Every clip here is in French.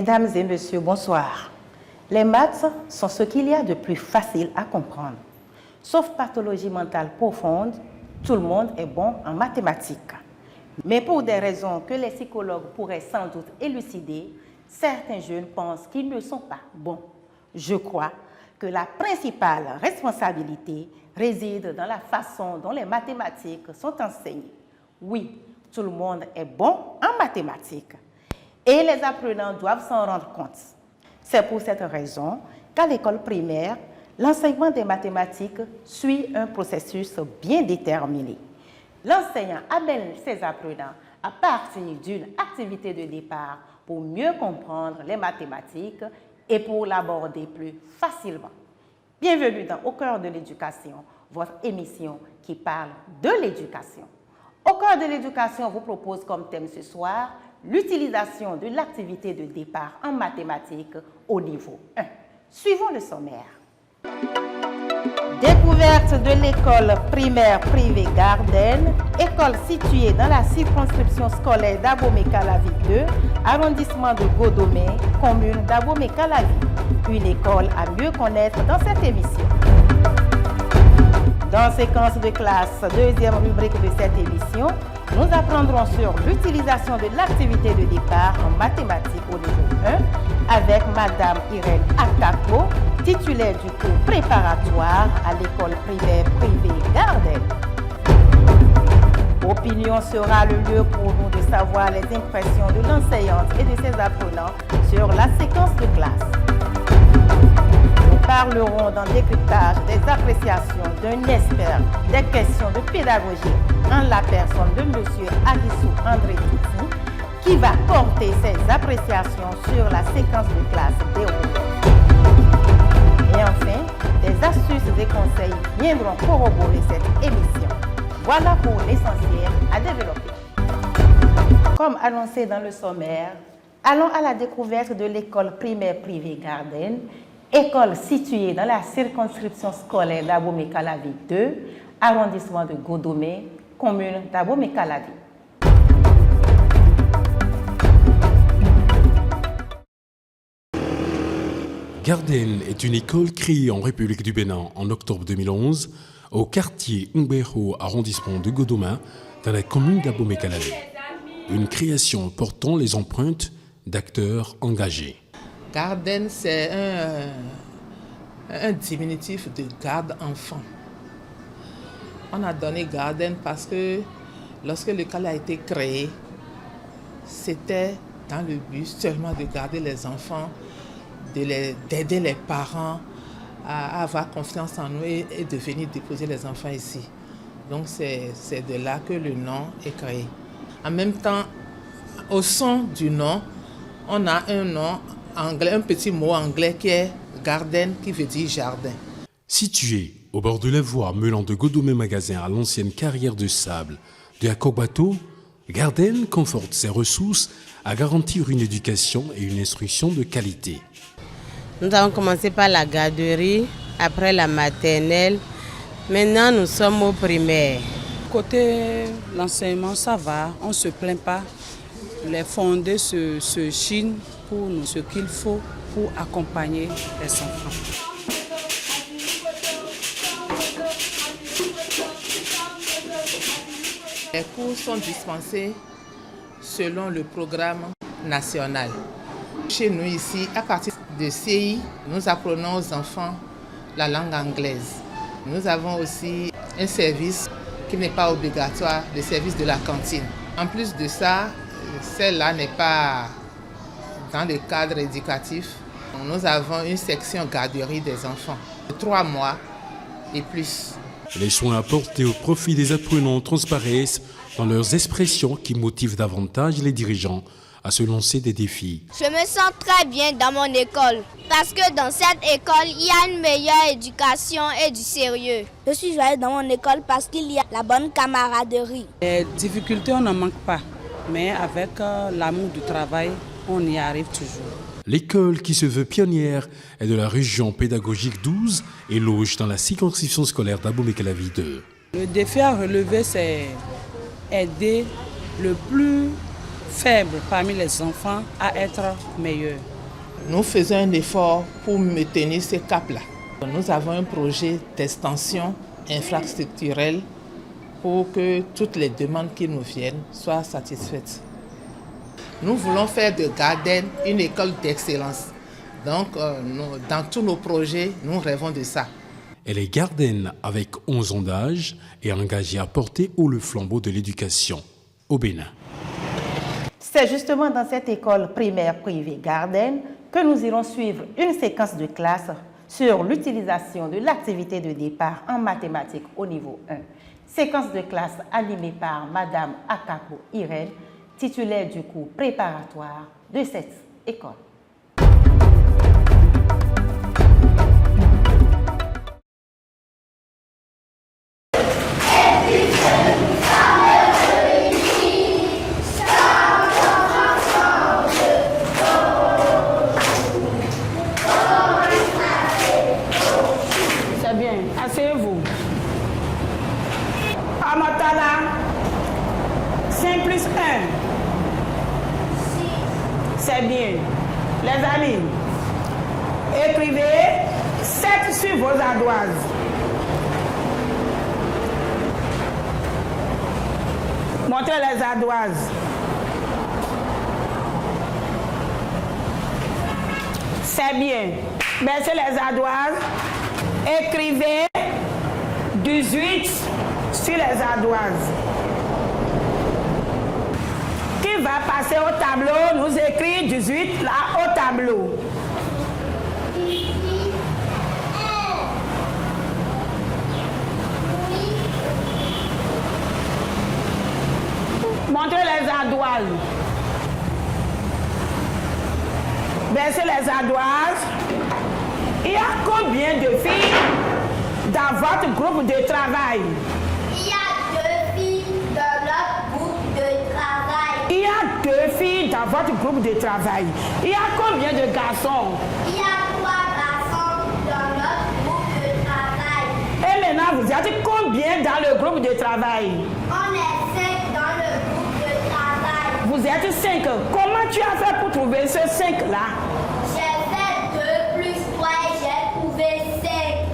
Mesdames et messieurs, bonsoir. Les maths sont ce qu'il y a de plus facile à comprendre. Sauf pathologie mentale profonde, tout le monde est bon en mathématiques. Mais pour des raisons que les psychologues pourraient sans doute élucider, certains jeunes pensent qu'ils ne sont pas bons. Je crois que la principale responsabilité réside dans la façon dont les mathématiques sont enseignées. Oui, tout le monde est bon en mathématiques. Et les apprenants doivent s'en rendre compte. C'est pour cette raison qu'à l'école primaire, l'enseignement des mathématiques suit un processus bien déterminé. L'enseignant amène ses apprenants à partir d'une activité de départ pour mieux comprendre les mathématiques et pour l'aborder plus facilement. Bienvenue dans Au cœur de l'éducation, votre émission qui parle de l'éducation. Au cœur de l'éducation vous propose comme thème ce soir l'utilisation de l'activité de départ en mathématiques au niveau 1. Suivons le sommaire. Découverte de l'école primaire privée Garden, école située dans la circonscription scolaire d'Abomey-Calavi 2, arrondissement de Godomey, commune d'Abomey-Calavi. Une école à mieux connaître dans cette émission. Dans séquence de classe, deuxième rubrique de cette émission, nous apprendrons sur l'utilisation de l'activité de départ en mathématiques au niveau 1 avec Madame Irène Akako, titulaire du cours préparatoire à l'école primaire privée Garden. Opinion sera le lieu pour nous de savoir les impressions de l'enseignante et de ses apprenants sur la séquence de classe. Nous parlerons dans le décryptage des appréciations d'un expert des questions de pédagogie en la personne de M. Agissou André Titi, qui va porter ses appréciations sur la séquence de classe déroulée. Et enfin, des astuces et conseils viendront corroborer cette émission. Voilà pour l'essentiel à développer. Comme annoncé dans le sommaire, allons à la découverte de l'école primaire privée Garden, école située dans la circonscription scolaire d'Abomey-Calavi 2, arrondissement de Godomey, commune d'Abomey-Calavi. Garden est une école créée en République du Bénin en octobre 2011 au quartier Ngbeho, arrondissement de Godomey, dans la commune d'Abomey-Calavi. Une création portant les empreintes d'acteurs engagés. Garden, c'est un diminutif de garde enfant. On a donné Garden parce que lorsque l'école a été créée, c'était dans le but seulement de garder les enfants, d'aider les parents à avoir confiance en nous et de venir déposer les enfants ici. Donc c'est de là que le nom est créé. En même temps, au son du nom, on a un nom anglais, un petit mot anglais qui est garden, qui veut dire jardin. Situé au bord de la voie mêlant de Godomey Magasin à l'ancienne carrière de sable de Akobato, Garden conforte ses ressources à garantir une éducation et une instruction de qualité. Nous avons commencé par la garderie, après la maternelle. Maintenant, nous sommes au primaire. Côté l'enseignement, ça va, on ne se plaint pas. Les fondés se chinent pour nous ce qu'il faut pour accompagner les enfants. Les cours sont dispensés selon le programme national. Chez nous ici, à partir de CI, nous apprenons aux enfants la langue anglaise. Nous avons aussi un service qui n'est pas obligatoire, le service de la cantine. En plus de ça, celle-là n'est pas dans le cadre éducatif. Nous avons une section garderie des enfants de 3 mois et plus. Les soins apportés au profit des apprenants transparaissent dans leurs expressions qui motivent davantage les dirigeants à se lancer des défis. Je me sens très bien dans mon école parce que dans cette école, il y a une meilleure éducation et du sérieux. Je suis joyeuse dans mon école parce qu'il y a la bonne camaraderie. Les difficultés, on n'en manque pas, mais avec l'amour du travail, on y arrive toujours. L'école, qui se veut pionnière, est de la région pédagogique 12 et loge dans la circonscription scolaire d'Abomey-Calavi 2. Le défi à relever, c'est aider le plus faible parmi les enfants à être meilleur. nous faisons un effort pour maintenir ce cap-là. Nous avons un projet d'extension infrastructurelle pour que toutes les demandes qui nous viennent soient satisfaites. Nous voulons faire de Garden une école d'excellence. Donc, dans tous nos projets, nous rêvons de ça. Elle est gardienne avec 11 ans d'âge et engagée à porter haut le flambeau de l'éducation au Bénin. C'est justement dans cette école primaire privée Garden que nous irons suivre une séquence de classe sur l'utilisation de l'activité de départ en mathématiques au niveau 1. Séquence de classe animée par Madame Akapo Irène, titulaire du cours préparatoire de cette école. C'est bien, asseyez-vous. Amotala, 5 plus 1. C'est bien. Les amis, écrivez 7 sur vos ardoises. Montrez les ardoises. C'est bien. Baissez les ardoises. Écrivez 18 sur les ardoises. Qui va passer au tableau, nous écrit 18 là au tableau. Montrez les ardoises. Baissez les ardoises. Il y a combien de filles dans votre groupe de travail? Il y a 2 filles dans notre groupe de travail. Il y a 2 filles dans votre groupe de travail. Il y a combien de garçons? Il y a 3 garçons dans notre groupe de travail. Et maintenant, vous êtes combien dans le groupe de travail? On est 5 dans le groupe de travail. Vous êtes 5. Comment tu as fait pour trouver ce 5-là? J'ai fait 2 plus 3 et j'ai trouvé 5.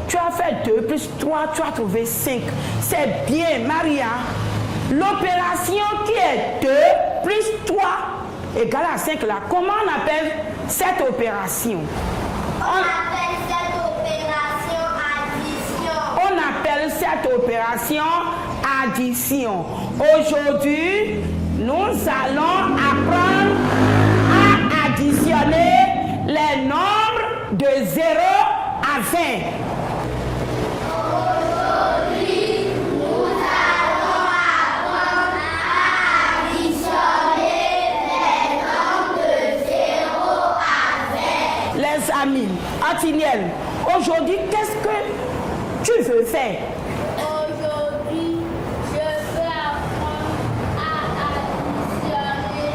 Tu as fait 2 plus 3, tu as trouvé 5. C'est bien, Maria. L'opération qui est 2 plus 3 égale à 5 là, comment on appelle cette opération? On appelle cette opération addition. On appelle cette opération addition. Aujourd'hui, nous allons apprendre à additionner les nombres de 0 à 20. Les amis, Atiniel, aujourd'hui, qu'est-ce que tu veux faire? Aujourd'hui, je veux apprendre à additionner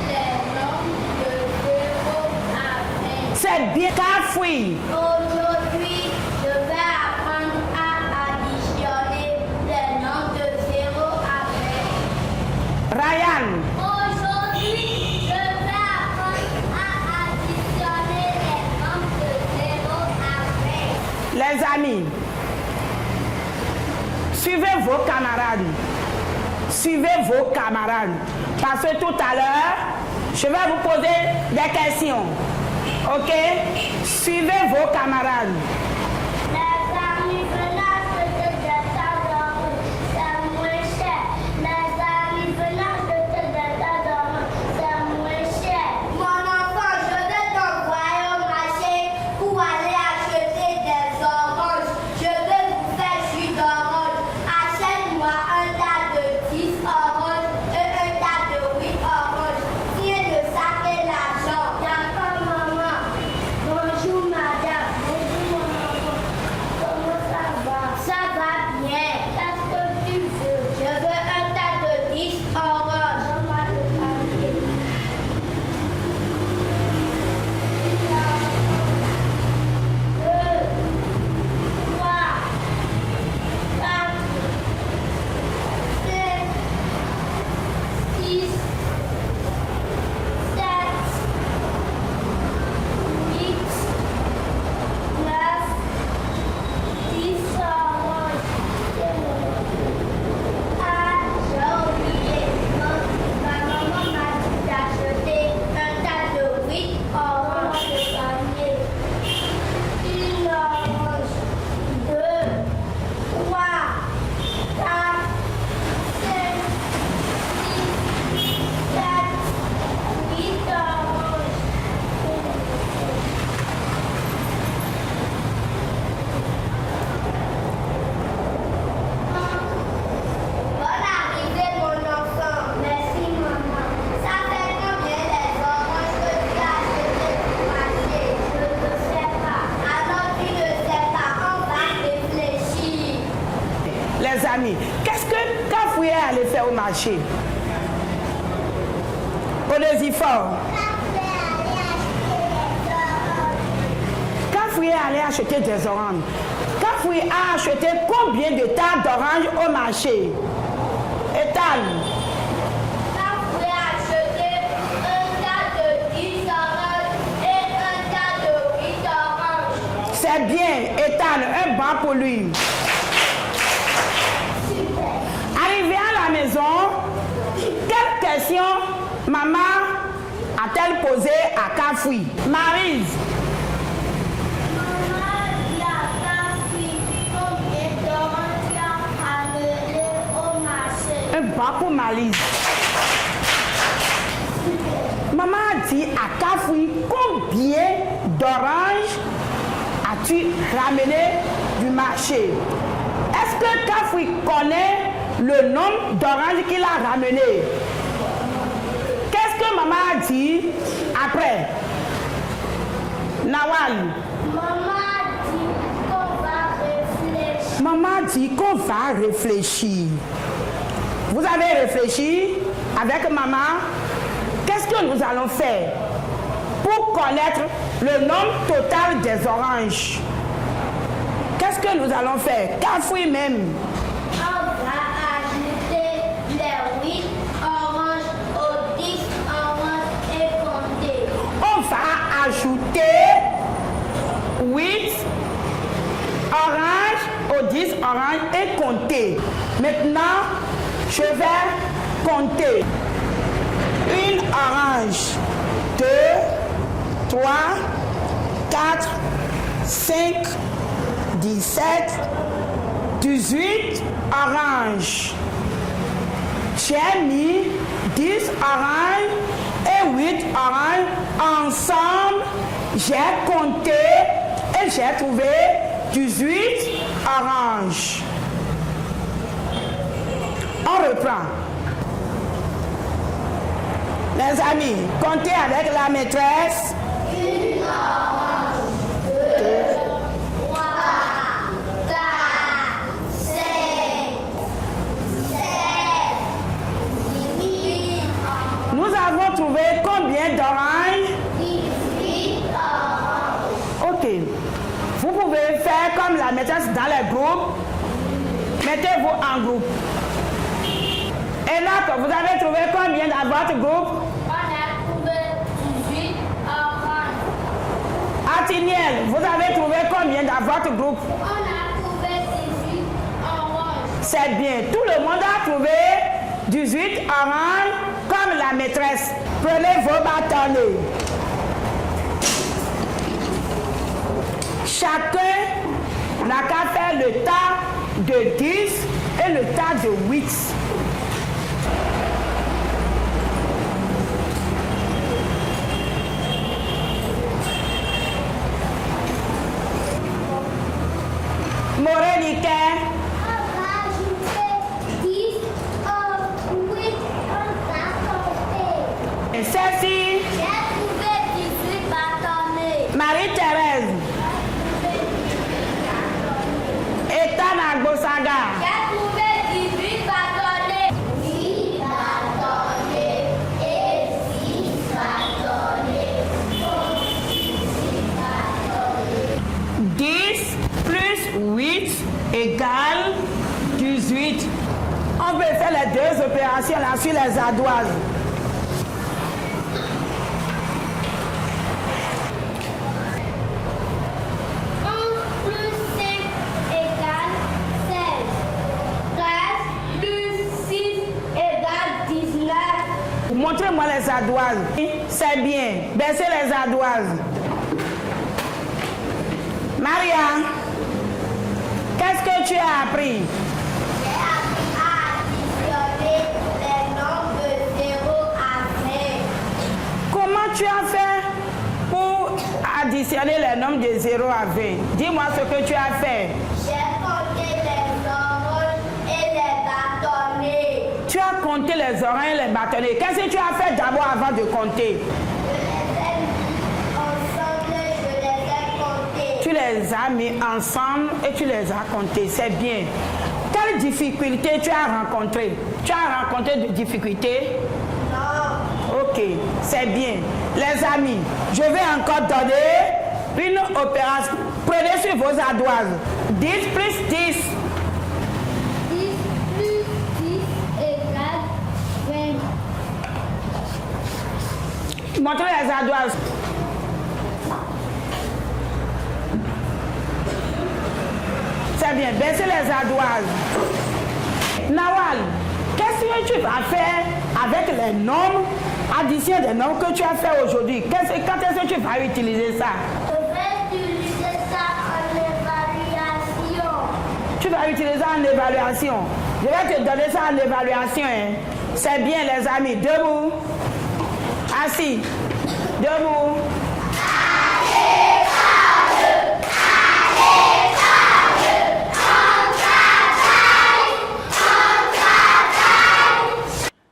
les nombres de 0 à 20. C'est bien, Kafoui. Aujourd'hui, je vais apprendre à additionner les nombres de 0 à 20. Ryan, Aujourd'hui, je vais apprendre à additionner les nombres de 0 à 20. les amis, suivez vos camarades. Suivez vos camarades. Parce que tout à l'heure, je vais vous poser des questions. OK? Suivez vos camarades. Les amis, venez acheter des tas d'or, c'est moins cher. Les amis, venez acheter des tas d'or, c'est moins cher. Mon enfant, je vais t'envoyer au marché pour aller acheter des oranges. Je vais vous faire jus d'orange. Achète-moi un tas de 10 oranges et un tas de 8 oranges. Viens de saquer l'argent. D'accord, maman. Bonjour, madame. Bonjour, maman. amis, qu'est-ce que Kafoué est allé faire au marché? Allez-y fort. Kafoué est allé acheter des oranges. Kafoué a acheté combien de tas d'oranges au marché? Ethan. Kafoué a acheté un tas de 10 oranges et un tas de 8 oranges. C'est bien, Ethan, un banc pour lui. Arrivé à la maison, quelle question maman a-t-elle posé à Kafoué? Maryse. Maman dit à Kafoué combien d'oranges tu as ramené au marché. Un banc pour Maryse. Maman a dit à Kafoué combien d'oranges as-tu ramené du marché? Est-ce que Kafoué connaît le nombre d'oranges qu'il a ramené? Qu'est-ce que maman a dit après? Nawal. Maman dit qu'on va réfléchir. Maman dit qu'on va réfléchir. Vous avez réfléchi avec maman? Qu'est-ce que nous allons faire pour connaître le nombre total des oranges? Qu'est-ce que nous allons faire? Kafoué même. On va ajouter les 8 oranges aux 10 oranges et compter. On va ajouter 8 oranges aux 10 oranges et compter. Maintenant, je vais compter. Une orange, 2, 3, 4, 5, 17, 18 oranges. J'ai mis 10 oranges et 8 oranges ensemble. J'ai compté et j'ai trouvé 18 oranges. On reprend. Les amis, comptez avec la maîtresse. 1 orange, 2, 3, 4, 5, 7, 8. Nous avons trouvé combien d'oranges? 18 oranges. Ok. Vous pouvez faire comme la maîtresse dans les groupes. Mettez-vous en groupe. Et là, vous avez trouvé combien dans votre groupe? On a trouvé 18 oranges. Atiniel, vous avez trouvé combien dans votre groupe? On a trouvé 18 oranges. C'est bien. Tout le monde a trouvé 18 oranges comme la maîtresse. Prenez vos bâtonnets. Chacun n'a qu'à faire le tas de 10 et le tas de 8. Morenique. On va ajouter 10, 8, on va compter. Ceci, J'ai trouvé 18 bâtonnets. Marie-Thérèse. Ethan Agbosaga. J'ai trouvé 18 bâtonnets. 8 bâtonnets et 6 bâtonnets. 10 plus 8 égale 18. On peut faire les deux opérations là sur les ardoises. Plus 5 égale 16. 13 plus 6 égale 19. Montrez-moi les ardoises. C'est bien. Baissez les ardoises. Maria, qu'est-ce que tu as appris? J'ai appris à additionner les nombres de 0 à 20. Comment tu as fait pour additionner les nombres de 0 à 20? Dis-moi ce que tu as fait. J'ai compté les oranges et les bâtonnets. Tu as compté les oranges et les bâtonnets. Qu'est-ce que tu as fait d'abord avant de compter? Je les ai mis ensemble, je les ai comptés. Tu les as mis ensemble et tu les as comptés. C'est bien. Quel Quelles difficultés tu as rencontrées? Tu as rencontré des difficultés? Non. Ok, c'est bien. Les amis, je vais encore donner une opération. Prenez sur vos ardoises. 10 plus 10. 10 plus 10 égale 20. Montrez les ardoises. C'est bien, baissez les ardoises. Nawal, qu'est-ce que tu vas faire avec les nombres, addition des nombres que tu as fait aujourd'hui? Quand est-ce que tu vas utiliser ça? Je vais utiliser ça en évaluation. Tu vas utiliser ça en évaluation. Je vais te donner ça en évaluation. Hein. C'est bien les amis. Debout. Assis. Debout.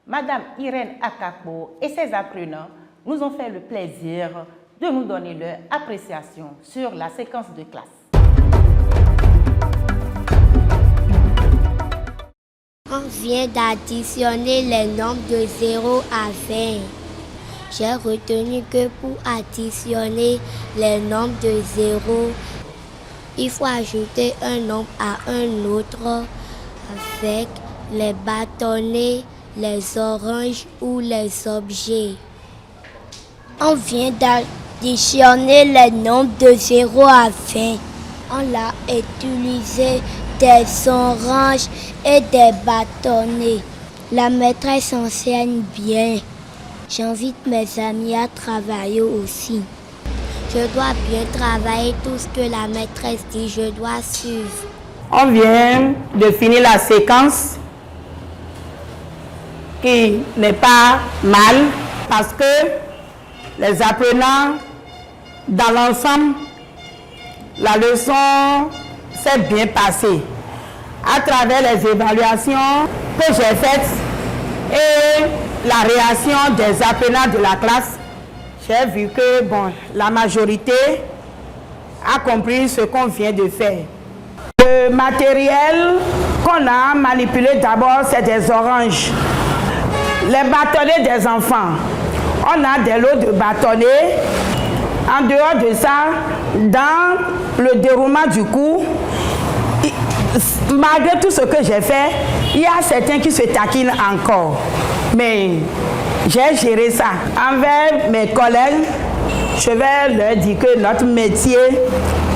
Madame Irène Akakbo et ses apprenants nous ont fait le plaisir de nous donner leur appréciation sur la séquence de classe. On vient d'additionner les nombres de 0 à 20. J'ai retenu que pour additionner les nombres de 0, il faut ajouter un nombre à un autre avec les bâtonnets, les oranges ou les objets. On vient d'additionner les nombres de 0 à 20. On a utilisé des oranges et des bâtonnets. La maîtresse enseigne bien. J'invite mes amis à travailler aussi. Je dois bien travailler tout ce que la maîtresse dit, je dois suivre. On vient de finir la séquence qui n'est pas mal parce que les apprenants, dans l'ensemble, la leçon s'est bien passée. À travers les évaluations que j'ai faites et la réaction des apprenants de la classe, j'ai vu que bon, la majorité a compris ce qu'on vient de faire. Le matériel qu'on a manipulé d'abord, c'est des oranges. Les bâtonnets des enfants. On a des lots de bâtonnets. En dehors de ça, dans le déroulement du cours, malgré tout ce que j'ai fait, il y a certains qui se taquinent encore. Mais j'ai géré ça. Envers mes collègues, je vais leur dire que notre métier,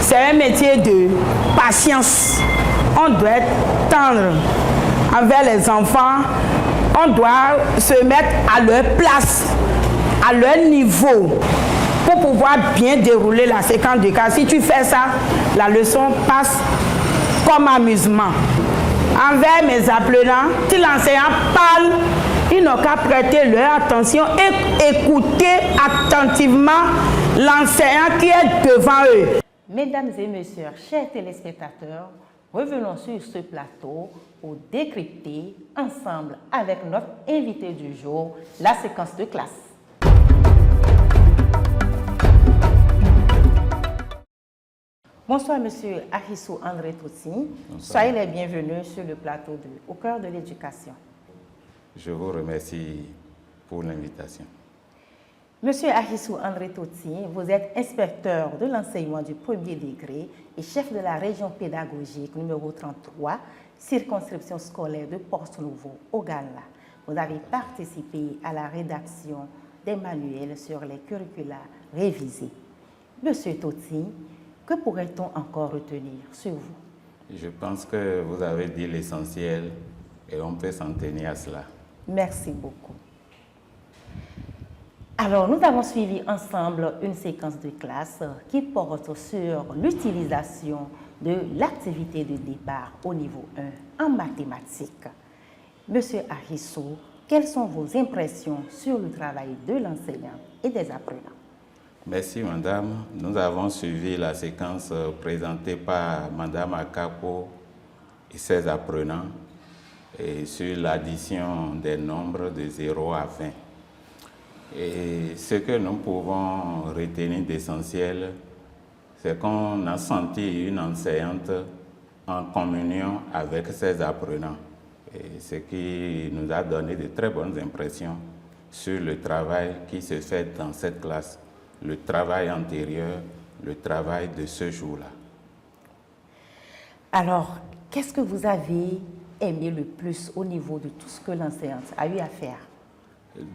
c'est un métier de patience. On doit être tendre envers les enfants. On doit se mettre à leur place, à leur niveau, pour pouvoir bien dérouler la séquence de classe. Si tu fais ça, la leçon passe comme amusement. Envers mes apprenants, si l'enseignant parle, ils n'ont qu'à prêter leur attention et écouter attentivement l'enseignant qui est devant eux. Mesdames et messieurs, chers téléspectateurs, revenons sur ce plateau pour décrypter ensemble avec notre invité du jour la séquence de classe. Bonsoir, Monsieur Ahissou André Toutsi. Soyez les bienvenus sur le plateau de Au cœur de l'éducation. Je vous remercie pour l'invitation. Monsieur Ahissou André Toutsi, vous êtes inspecteur de l'enseignement du premier degré et chef de la région pédagogique numéro 33, circonscription scolaire de Porto-Novo au Ghana. Vous avez participé à la rédaction des manuels sur les curricula révisés. Monsieur Toutsi, que pourrait-on encore retenir sur vous? Je pense que vous avez dit l'essentiel et on peut s'en tenir à cela. Merci beaucoup. Alors, nous avons suivi ensemble une séquence de classe qui porte sur l'utilisation de l'activité de départ au niveau 1 en mathématiques. Monsieur Ahissou, quelles sont vos impressions sur le travail de l'enseignant et des apprenants? Merci, madame. Nous avons suivi la séquence présentée par madame Akakbo et ses apprenants et sur l'addition des nombres de 0 à 20. Et ce que nous pouvons retenir d'essentiel, c'est qu'on a senti une enseignante en communion avec ses apprenants. Et ce qui nous a donné de très bonnes impressions sur le travail qui se fait dans cette classe, le travail antérieur, le travail de ce jour-là. Alors, qu'est-ce que vous avez aimé le plus au niveau de tout ce que l'enseignante a eu à faire?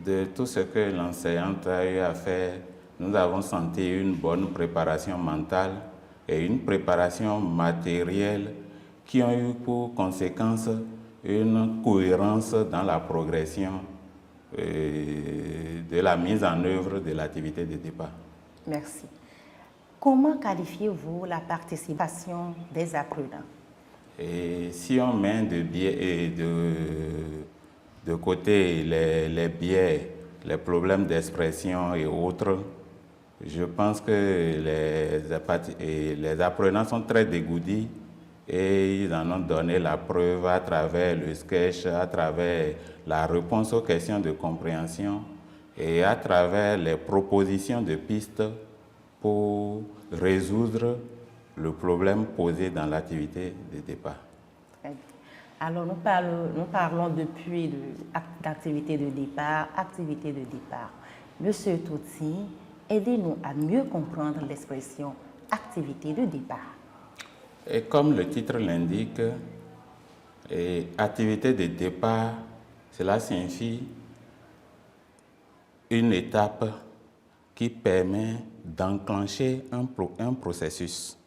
De tout ce que l'enseignante a eu à faire, nous avons senti une bonne préparation mentale et une préparation matérielle qui ont eu pour conséquence une cohérence dans la progression de la mise en œuvre de l'activité de départ. Merci. Comment qualifiez-vous la participation des apprenants? Et si on met de côté les biais, les problèmes d'expression et autres, je pense que les apprenants sont très dégourdis et ils en ont donné la preuve à travers le sketch, à travers la réponse aux questions de compréhension et à travers les propositions de pistes pour résoudre le problème posé dans l'activité de départ. Très bien. Alors, nous parlons depuis d'activité de départ, activité de départ. Monsieur Touti, aidez-nous à mieux comprendre l'expression activité de départ. Et comme le titre l'indique, activité de départ, cela signifie une étape qui permet d'enclencher un processus.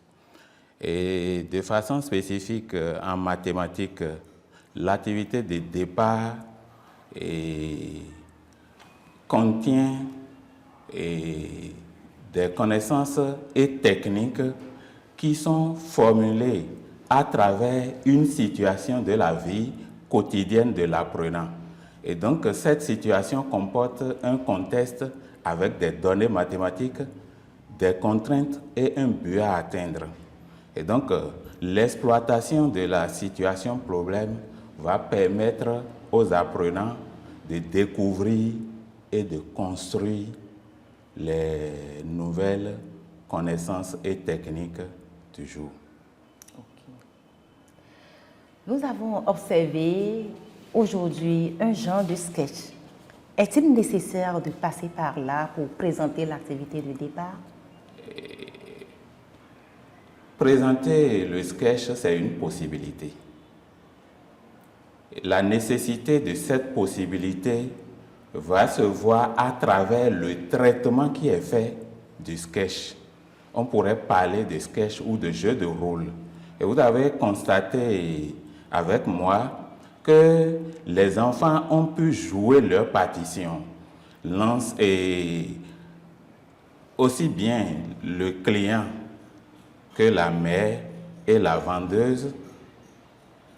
Et de façon spécifique en mathématiques, l'activité de départ contient des connaissances et techniques qui sont formulées à travers une situation de la vie quotidienne de l'apprenant. Et donc, cette situation comporte un contexte avec des données mathématiques, des contraintes et un but à atteindre. Et donc, l'exploitation de la situation problème va permettre aux apprenants de découvrir et de construire les nouvelles connaissances et techniques du jour. Okay. Nous avons observé aujourd'hui un genre de sketch. Est-il nécessaire de passer par là pour présenter l'activité de départ? Présenter le sketch, c'est une possibilité. La nécessité de cette possibilité va se voir à travers le traitement qui est fait du sketch. On pourrait parler de sketch ou de jeu de rôle. Et vous avez constaté avec moi que les enfants ont pu jouer leur partition. Et aussi bien le client que la mère et la vendeuse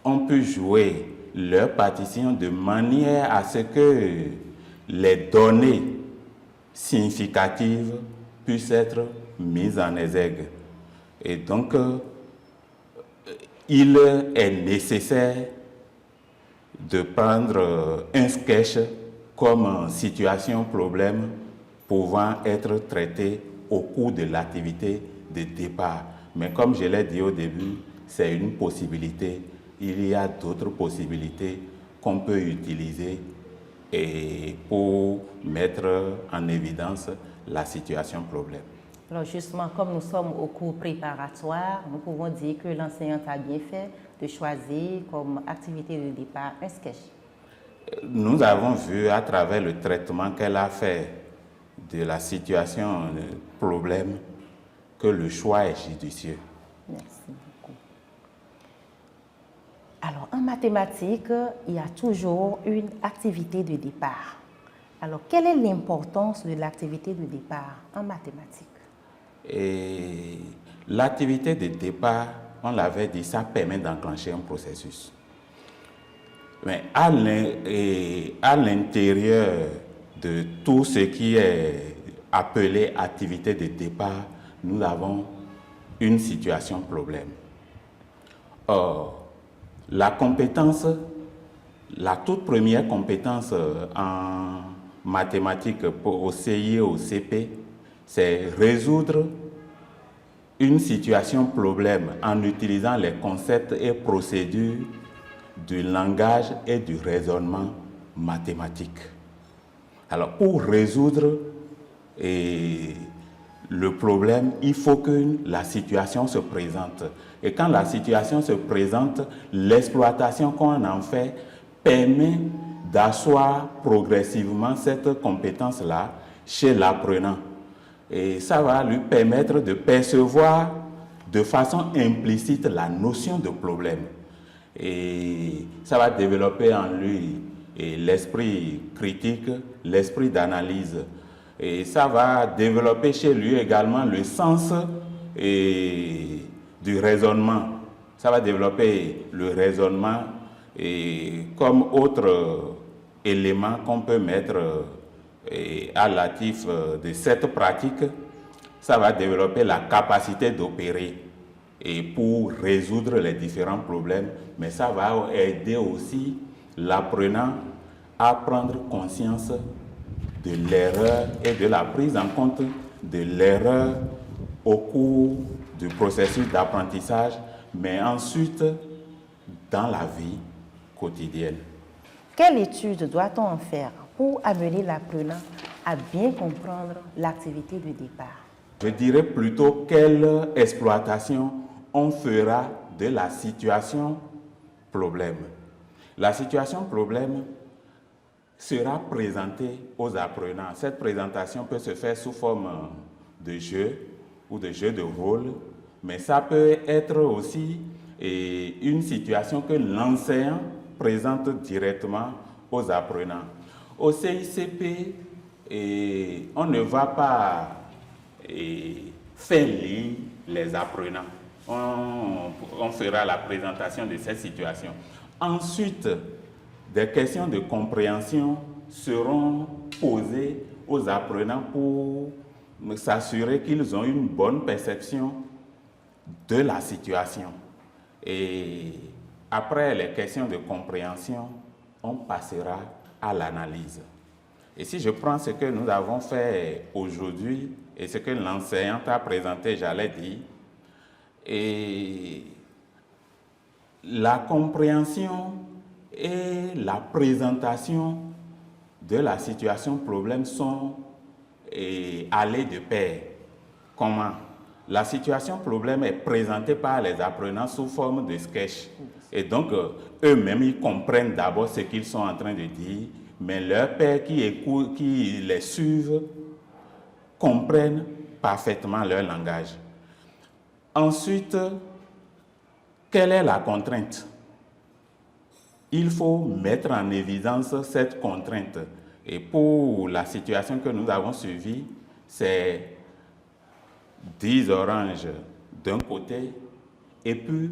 ont pu jouer leur partition de manière à ce que les données significatives puissent être mises en exergue. Et donc, il est nécessaire de prendre un sketch comme situation problème pouvant être traité au cours de l'activité de départ. Mais comme je l'ai dit au début, c'est une possibilité. Il y a d'autres possibilités qu'on peut utiliser pour mettre en évidence la situation problème. Alors justement, comme nous sommes au cours préparatoire, nous pouvons dire que l'enseignante a bien fait de choisir comme activité de départ un sketch. Nous avons vu à travers le traitement qu'elle a fait de la situation problème que le choix est judicieux. Merci beaucoup. Alors, en mathématiques, il y a toujours une activité de départ. Alors, quelle est l'importance de l'activité de départ en mathématiques? Et l'activité de départ, on l'avait dit, ça permet d'enclencher un processus. Mais à l'intérieur de tout ce qui est appelé activité de départ, nous avons une situation problème. Or, la compétence, la toute première compétence en mathématiques au CI et au CP, c'est résoudre une situation problème en utilisant les concepts et procédures du langage et du raisonnement mathématique. Alors, pour résoudre le problème, il faut que la situation se présente. Et quand la situation se présente, l'exploitation qu'on en fait permet d'asseoir progressivement cette compétence-là chez l'apprenant. Et ça va lui permettre de percevoir de façon implicite la notion de problème. Et ça va développer en lui l'esprit critique, l'esprit d'analyse. Et ça va développer chez lui également le sens du raisonnement. Ça va développer le raisonnement comme autre élément qu'on peut mettre à l'actif de cette pratique. Ça va développer la capacité d'opérer et pour résoudre les différents problèmes, mais ça va aider aussi l'apprenant à prendre conscience de l'erreur et de la prise en compte de l'erreur au cours du processus d'apprentissage, mais ensuite dans la vie quotidienne. Quelle étude doit-on en faire pour amener l'apprenant à bien comprendre l'activité de départ? Je dirais plutôt quelle exploitation on fera de la situation problème. La situation problème sera présentée aux apprenants. Cette présentation peut se faire sous forme de jeu ou de jeu de rôle, mais ça peut être aussi une situation que l'enseignant présente directement aux apprenants. Au CICP, on ne va pas faire lire les apprenants. On fera la présentation de cette situation. Ensuite, des questions de compréhension seront posées aux apprenants pour s'assurer qu'ils ont une bonne perception de la situation. Et après les questions de compréhension, on passera à l'analyse. Et si je prends ce que nous avons fait aujourd'hui et ce que l'enseignante a présenté, j'allais dire, et la compréhension et la présentation de la situation problème sont allées de pair. Comment? La situation problème est présentée par les apprenants sous forme de sketch. Et donc, eux-mêmes, ils comprennent d'abord ce qu'ils sont en train de dire, mais leurs pairs qui les suivent comprennent parfaitement leur langage. Ensuite, quelle est la contrainte? Il faut mettre en évidence cette contrainte. Et pour la situation que nous avons suivie, c'est 10 oranges d'un côté et puis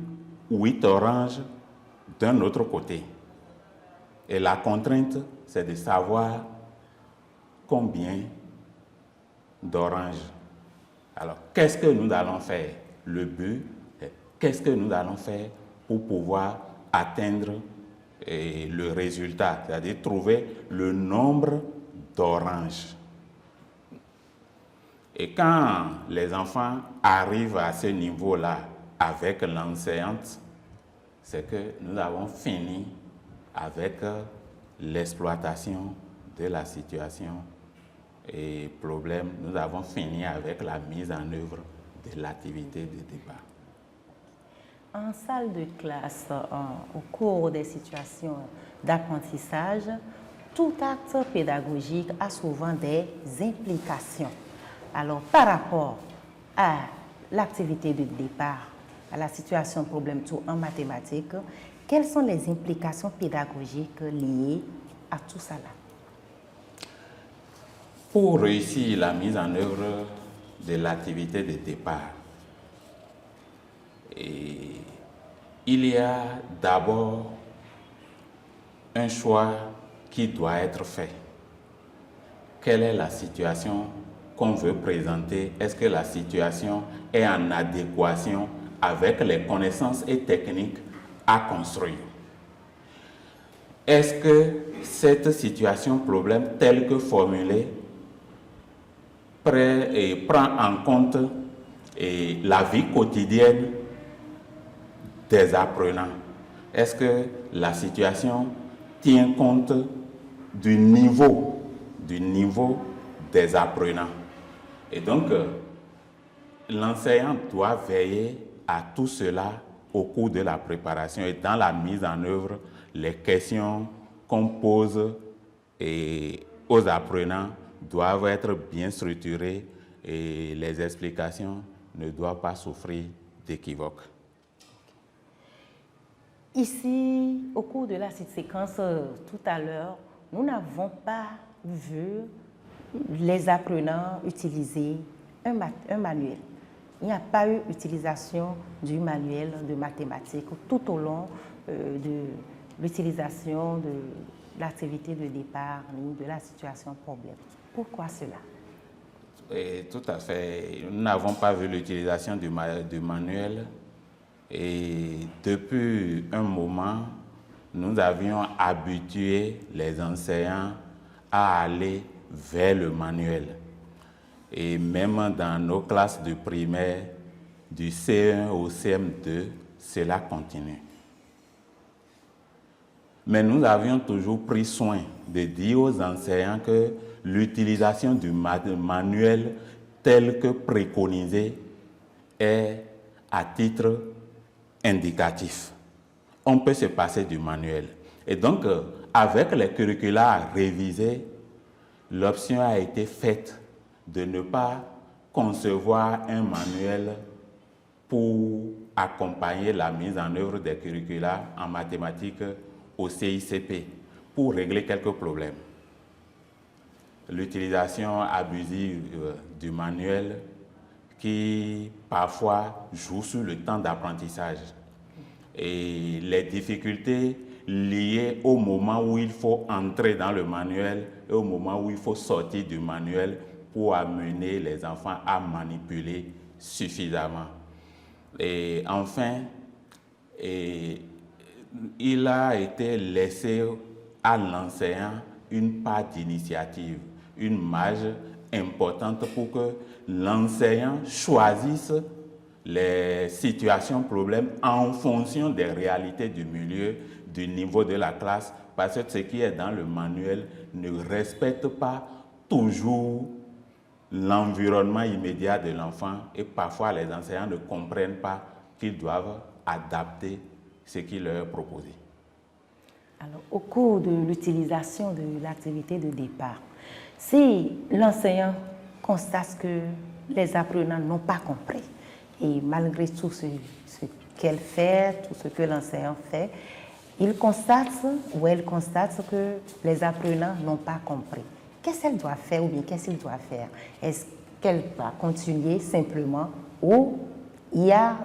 8 oranges d'un autre côté. Et la contrainte, c'est de savoir combien d'oranges. Alors, qu'est-ce que nous allons faire? Le but, qu'est-ce que nous allons faire pour pouvoir atteindre le résultat, c'est-à-dire trouver le nombre d'oranges. Et quand les enfants arrivent à ce niveau-là avec l'enseignante, c'est que nous avons fini avec l'exploitation de la situation et problème. Nous avons fini avec la mise en œuvre de l'activité de départ. En salle de classe, au cours des situations d'apprentissage, tout acte pédagogique a souvent des implications. Alors, par rapport à l'activité de départ, à la situation problème tout en mathématiques, quelles sont les implications pédagogiques liées à tout ça là? Pour réussir la mise en œuvre de l'activité de départ, il y a d'abord un choix qui doit être fait. Quelle est la situation qu'on veut présenter? Est-ce que la situation est en adéquation avec les connaissances et techniques à construire? Est-ce que cette situation problème telle que formulée prend en compte et la vie quotidienne des apprenants. Est-ce que la situation tient compte du niveau des apprenants? Et donc, l'enseignant doit veiller à tout cela au cours de la préparation et dans la mise en œuvre, les questions qu'on pose aux apprenants doivent être bien structurées et les explications ne doivent pas souffrir d'équivoques. Ici, au cours de la séquence tout à l'heure, nous n'avons pas vu les apprenants utiliser un manuel. Il n'y a pas eu utilisation du manuel de mathématiques tout au long de l'utilisation de l'activité de départ ou de la situation problème. Pourquoi cela? Et tout à fait. Nous n'avons pas vu l'utilisation du manuel. Et depuis un moment, nous avions habitué les enseignants à aller vers le manuel. Et même dans nos classes de primaire, du C1 au CM2, cela continue. Mais nous avions toujours pris soin de dire aux enseignants que l'utilisation du manuel tel que préconisé est à titre indicatif. On peut se passer du manuel. Et donc, avec les curricula révisés, l'option a été faite de ne pas concevoir un manuel pour accompagner la mise en œuvre des curricula en mathématiques au CICP, pour régler quelques problèmes. L'utilisation abusive du manuel qui parfois joue sur le temps d'apprentissage et les difficultés liées au moment où il faut entrer dans le manuel et au moment où il faut sortir du manuel pour amener les enfants à manipuler suffisamment. Et enfin, il a été laissé à l'enseignant une part d'initiative, une marge importante pour que l'enseignant choisisse les situations problèmes en fonction des réalités du milieu, du niveau de la classe, parce que ce qui est dans le manuel ne respecte pas toujours l'environnement immédiat de l'enfant et parfois les enseignants ne comprennent pas qu'ils doivent adapter ce qui leur est proposé. Alors, au cours de l'utilisation de l'activité de départ, si l'enseignant constate que les apprenants n'ont pas compris, et malgré tout ce qu'elle fait, tout ce que l'enseignant fait, il constate ou elle constate que les apprenants n'ont pas compris. Qu'est-ce qu'elle doit faire ou bien qu'est-ce qu'il doit faire? Est-ce qu'elle va continuer simplement ou il y a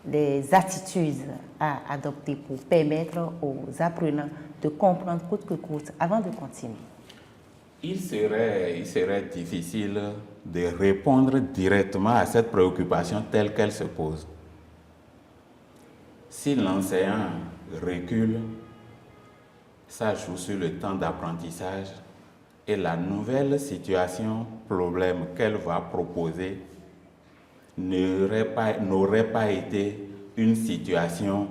des attitudes à adopter pour permettre aux apprenants de comprendre coûte que coûte avant de continuer? Il serait difficile de répondre directement à cette préoccupation telle qu'elle se pose. Si l'enseignant recule, ça joue sur le temps d'apprentissage et la nouvelle situation, problème qu'elle va proposer n'aurait pas été une situation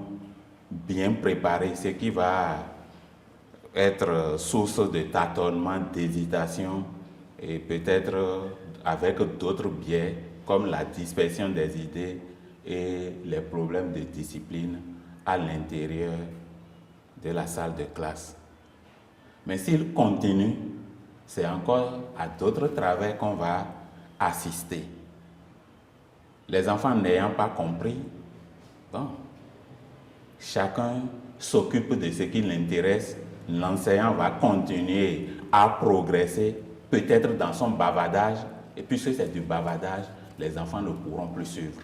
bien préparée, ce qui va être source de tâtonnement, d'hésitation et peut-être avec d'autres biais comme la dispersion des idées et les problèmes de discipline à l'intérieur de la salle de classe. Mais s'il continue, c'est encore à d'autres travers qu'on va assister. Les enfants n'ayant pas compris, bon, chacun s'occupe de ce qui l'intéresse. L'enseignant va continuer à progresser, peut-être dans son bavardage, et puisque c'est du bavardage, les enfants ne pourront plus suivre.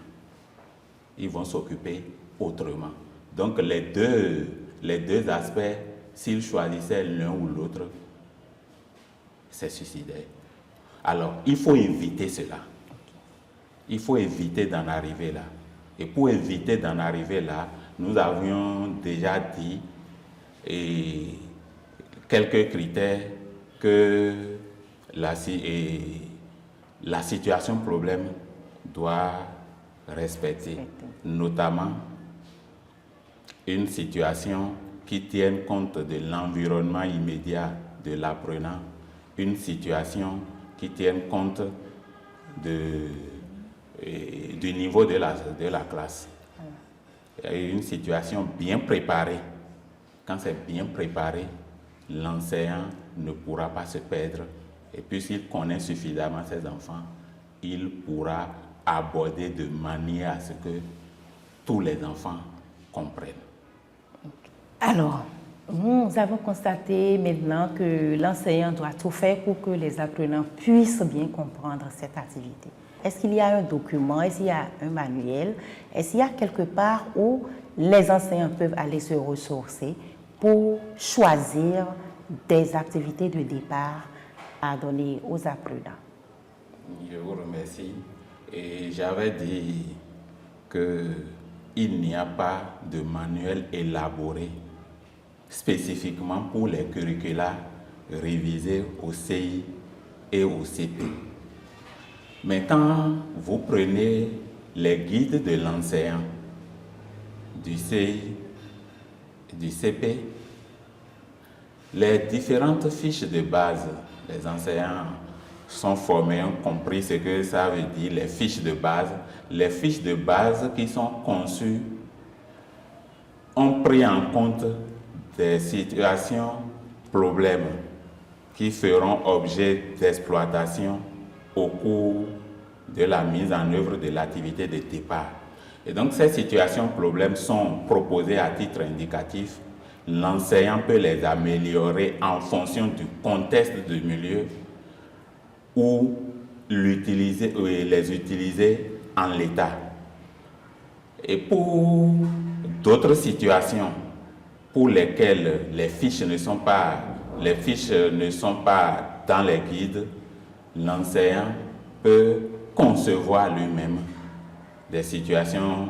Ils vont s'occuper autrement. Donc les deux aspects, s'ils choisissaient l'un ou l'autre, c'est suicidaire. Alors, il faut éviter cela. Il faut éviter d'en arriver là. Et pour éviter d'en arriver là, nous avions déjà dit quelques critères que la situation problème doit respecter, notamment une situation qui tienne compte de l'environnement immédiat de l'apprenant, une situation qui tienne compte du niveau de la classe. Et une situation bien préparée. Quand c'est bien préparé, l'enseignant ne pourra pas se perdre. Et puisqu'il connaît suffisamment ses enfants, il pourra aborder de manière à ce que tous les enfants comprennent. Alors, nous avons constaté maintenant que l'enseignant doit tout faire pour que les apprenants puissent bien comprendre cette activité. Est-ce qu'il y a un document, est-ce qu'il y a un manuel, est-ce qu'il y a quelque part où les enseignants peuvent aller se ressourcer pour choisir des activités de départ à donner aux apprenants? Je vous remercie. Et j'avais dit qu'il n'y a pas de manuel élaboré spécifiquement pour les curricula révisés au CI et au CP. Mais quand vous prenez les guides de l'enseignant du CI, du CP, les différentes fiches de base, les enseignants sont formés, ont compris ce que ça veut dire, les fiches de base qui sont conçues ont pris en compte des situations, problèmes qui feront objet d'exploitation au cours de la mise en œuvre de l'activité de départ. Et donc ces situations, problèmes sont proposées à titre indicatif. L'enseignant peut les améliorer en fonction du contexte du milieu ou les utiliser en l'état. Et pour d'autres situations pour lesquelles les fiches ne sont pas dans les guides, l'enseignant peut concevoir lui-même des situations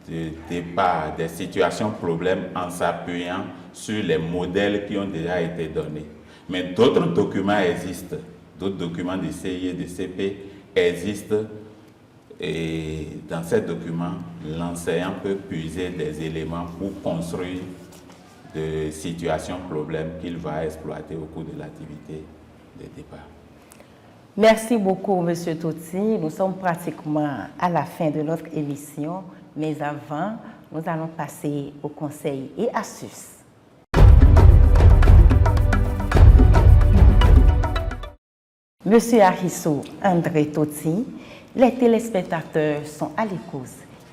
de départ, des situations problèmes en s'appuyant sur les modèles qui ont déjà été donnés. Mais d'autres documents existent, d'autres documents de CI et de CP existent, et dans ces documents, l'enseignant peut puiser des éléments pour construire des situations problèmes qu'il va exploiter au cours de l'activité de départ. Merci beaucoup, M. Toti. Nous sommes pratiquement à la fin de notre émission, mais avant, nous allons passer aux conseils et astuces. Monsieur Arisso André Toti, les téléspectateurs sont à l'écoute.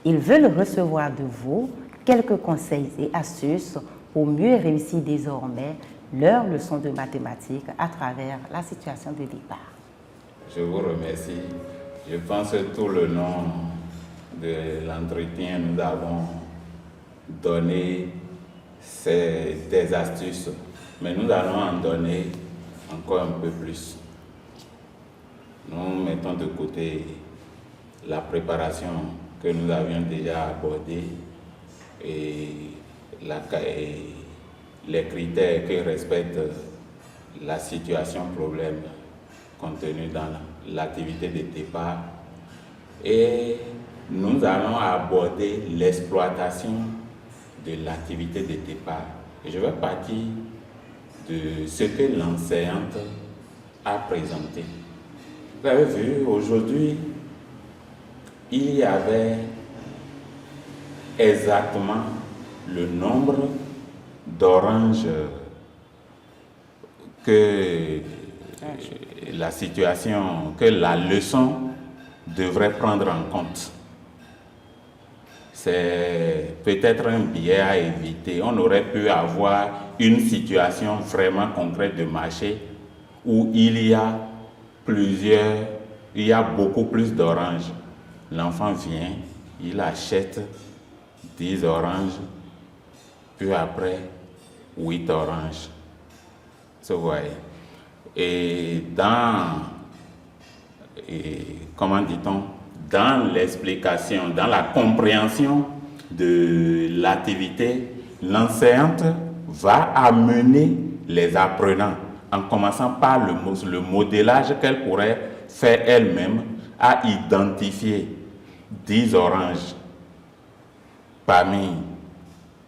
Ils veulent recevoir de vous quelques conseils et astuces pour mieux réussir désormais leur leçon de mathématiques à travers la situation de départ. Je vous remercie. Je pense que tout le long de l'entretien, nous avons donné des astuces, mais nous allons en donner encore un peu plus. Nous mettons de côté la préparation que nous avions déjà abordée et les critères qui respectent la situation problème contenue dans l'activité de départ. Et nous allons aborder l'exploitation de l'activité de départ. Et je vais partir de ce que l'enseignante a présenté. Vous avez vu, aujourd'hui, il y avait exactement le nombre d'oranges que la leçon devrait prendre en compte. C'est peut-être un biais à éviter. On aurait pu avoir une situation vraiment concrète de marché où il y a beaucoup plus d'oranges. L'enfant vient, il achète 10 oranges, puis après 8 oranges. Vous voyez. Et comment dit-on, dans l'explication, dans la compréhension de l'activité, l'enseignante va amener les apprenants, en commençant par le modélage qu'elle pourrait faire elle-même, a identifié 10 oranges parmi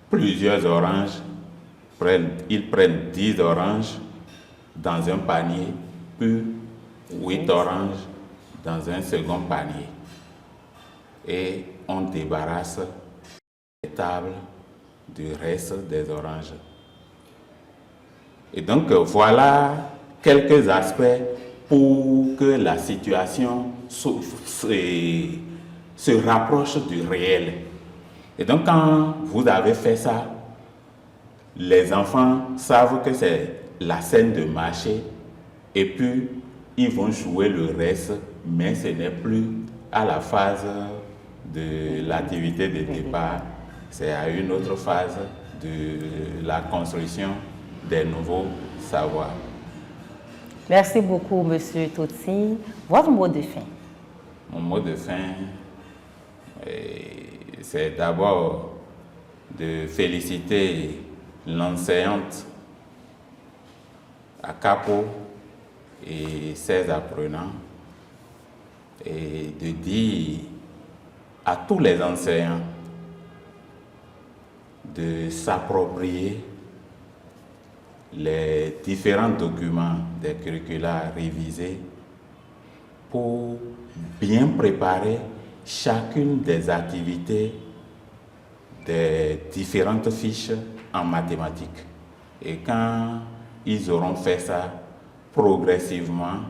plusieurs oranges. Ils prennent 10 oranges dans un panier, puis 8 oranges dans un second panier. Et on débarrasse les tables du reste des oranges. Et donc voilà quelques aspects pour que la situation se rapproche du réel. Et donc quand vous avez fait ça, les enfants savent que c'est la scène de marché et puis ils vont jouer le reste, mais ce n'est plus à la phase de l'activité de départ, c'est à une autre phase de la construction des nouveaux savoirs. Merci beaucoup, Monsieur Totsi. Votre mot de fin? Mon mot de fin, c'est d'abord de féliciter l'enseignante à Capo et ses apprenants et de dire à tous les enseignants de s'approprier les différents documents des curricula révisés pour bien préparer chacune des activités des différentes fiches en mathématiques. Et quand ils auront fait ça, progressivement,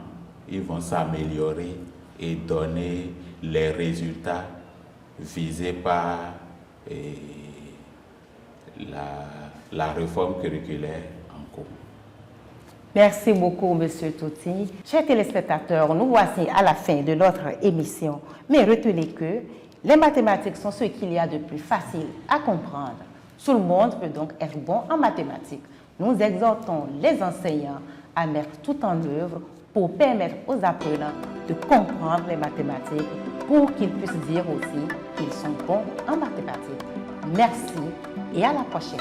ils vont s'améliorer et donner les résultats visés par la réforme curriculaire en cours. Merci beaucoup, Monsieur Toti. Chers téléspectateurs, nous voici à la fin de notre émission. Mais retenez que les mathématiques sont ce qu'il y a de plus facile à comprendre. Tout le monde peut donc être bon en mathématiques. Nous exhortons les enseignants à mettre tout en œuvre pour permettre aux apprenants de comprendre les mathématiques pour qu'ils puissent dire aussi qu'ils sont bons en mathématiques. Merci et à la prochaine.